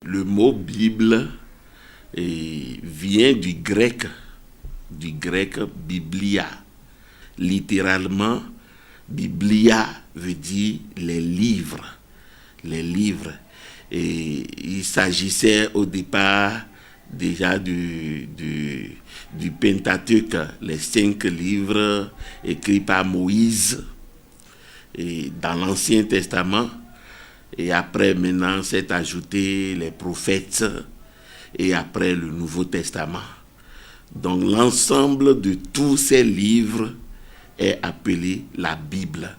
Le mot Bible vient du grec biblia. Littéralement, biblia veut dire les livres. Et il s'agissait au départ déjà du Pentateuque, les 5 livres écrits par Moïse et dans l'Ancien Testament. Et après, maintenant, s'est ajouté les prophètes et après le Nouveau Testament. Donc, l'ensemble de tous ces livres est appelé la Bible.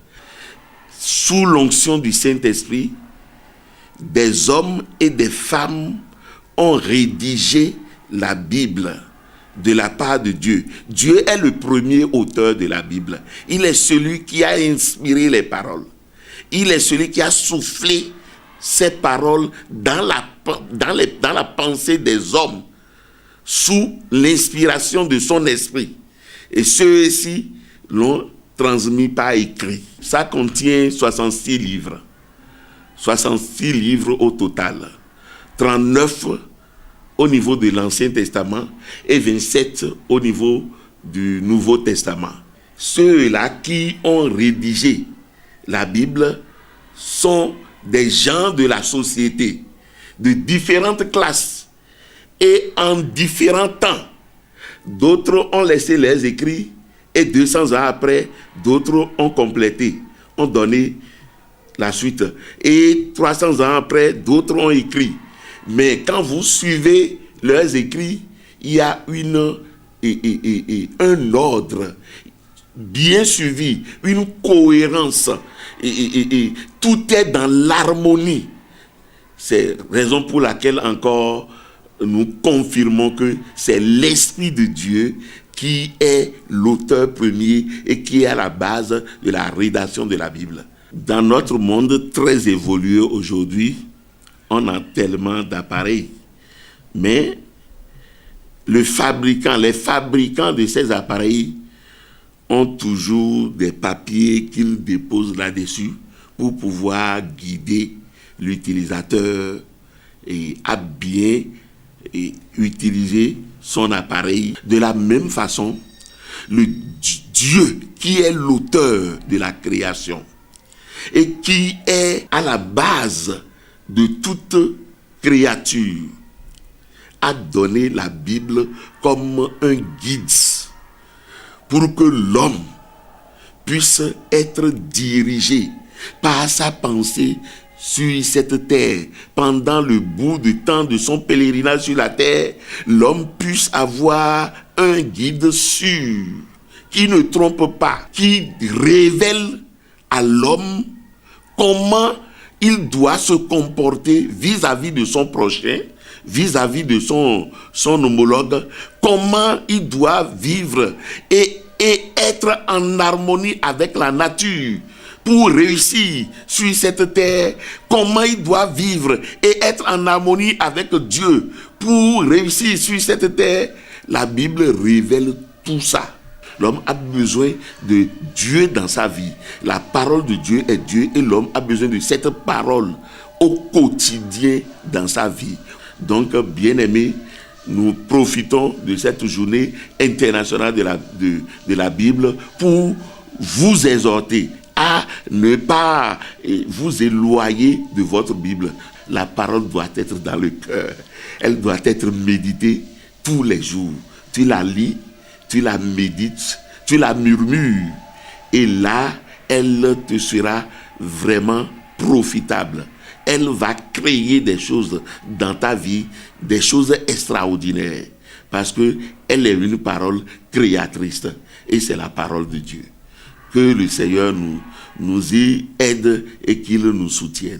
Sous l'onction du Saint-Esprit, des hommes et des femmes ont rédigé la Bible de la part de Dieu. Dieu est le premier auteur de la Bible. Il est celui qui a inspiré les paroles. Il est celui qui a soufflé ces paroles dans la pensée des hommes sous l'inspiration de son esprit. Et ceux-ci l'ont transmis par écrit. Ça contient 66 livres. 66 livres au total. 39 au niveau de l'Ancien Testament et 27 au niveau du Nouveau Testament. Ceux-là qui ont rédigé la Bible sont des gens de la société, de différentes classes et en différents temps. D'autres ont laissé leurs écrits et 200 ans après, d'autres ont complété, ont donné la suite. Et 300 ans après, d'autres ont écrit. Mais quand vous suivez leurs écrits, il y a un ordre bien suivi, une cohérence. Et tout est dans l'harmonie. C'est la raison pour laquelle encore nous confirmons que c'est l'Esprit de Dieu qui est l'auteur premier et qui est à la base de la rédaction de la Bible. Dans notre monde très évolué aujourd'hui, on a tellement d'appareils. Mais les fabricants de ces appareils ont toujours des papiers qu'ils déposent là-dessus pour pouvoir guider l'utilisateur à bien utiliser son appareil. De la même façon, le Dieu qui est l'auteur de la création et qui est à la base de toute créature a donné la Bible comme un guide pour que l'homme puisse être dirigé par sa pensée sur cette terre. Pendant le bout du temps de son pèlerinage sur la terre, l'homme puisse avoir un guide sûr, qui ne trompe pas, qui révèle à l'homme comment il doit se comporter vis-à-vis de son prochain, vis-à-vis de son homologue, comment il doit vivre et être en harmonie avec la nature pour réussir sur cette terre, comment il doit vivre et être en harmonie avec Dieu pour réussir sur cette terre. La Bible révèle tout ça. L'homme a besoin de Dieu dans sa vie. La parole de Dieu est Dieu et l'homme a besoin de cette parole au quotidien dans sa vie. Donc, bien-aimés, nous profitons de cette journée internationale de la Bible pour vous exhorter à ne pas vous éloigner de votre Bible. La parole doit être dans le cœur. Elle doit être méditée tous les jours. Tu la lis, tu la médites, tu la murmures. Et là, elle te sera vraiment profitable. Elle va créer des choses dans ta vie, des choses extraordinaires. Parce qu'elle est une parole créatrice. Et c'est la parole de Dieu. Que le Seigneur nous y aide et qu'il nous soutienne.